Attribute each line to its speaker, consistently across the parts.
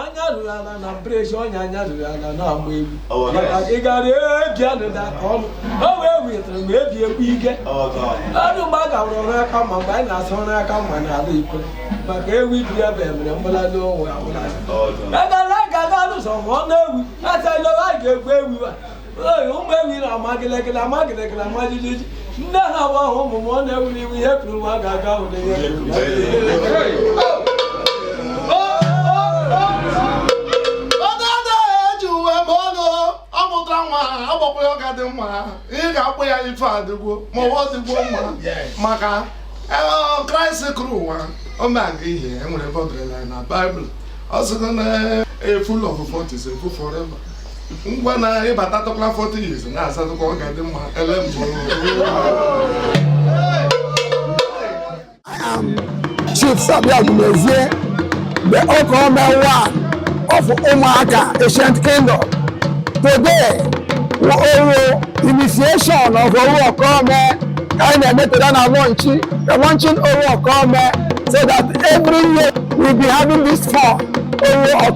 Speaker 1: Anyarula na pressure anyarula na amwebu. Igare piano da come. Oh we maybe a week. Oh God. I don't maga come on by na so na come on na lipo. But we be a baby and no way. Oh. I got some one no. I say no I get where we were. Oh, maybe na magileke na magileke. No, home one every we have to maga.
Speaker 2: Ị ga-akpụ ya ife adịgbo ma ọ dịgbo mma maka Kraịst kụrụ ụwa o na-aga ihe enwere bọdụrụla na Baịbụl ọ sịgo na a full of 40 is a full forever ngwa na ịbata tọkla 40 years na-asatụkwa ọ ga-adị mma ele mbụ
Speaker 3: Chief Sabia Gumezie, the Ogho one of Umuaka, ancient kingdom. Today, we owe initiation of Ogho kind of method and launching Ogho so that every year we'll be having this fun. Ogho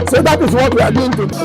Speaker 3: so that is what we are doing today.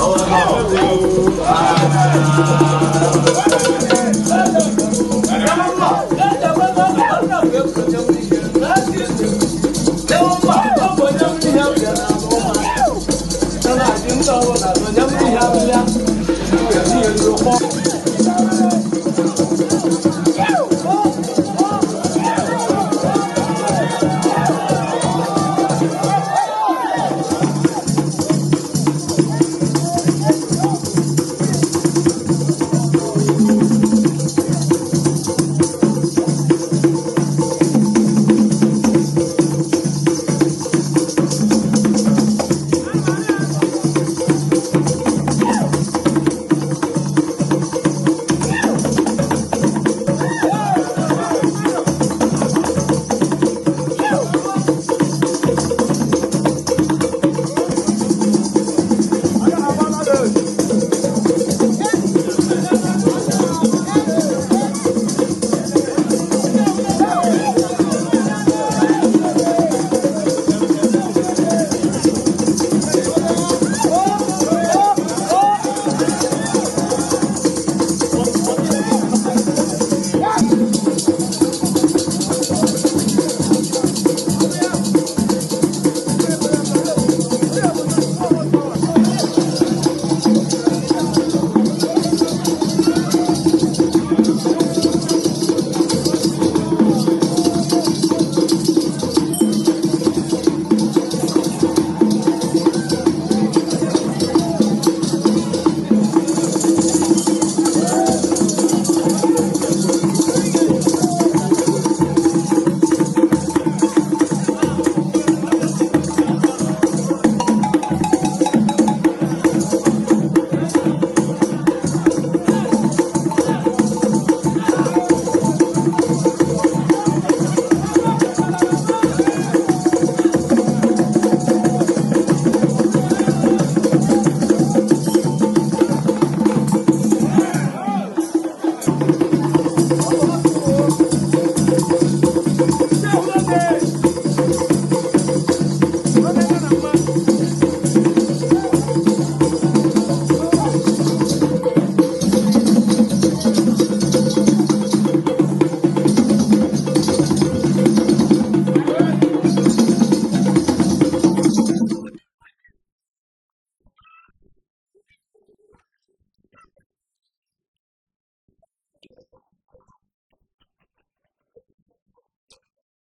Speaker 1: Oh,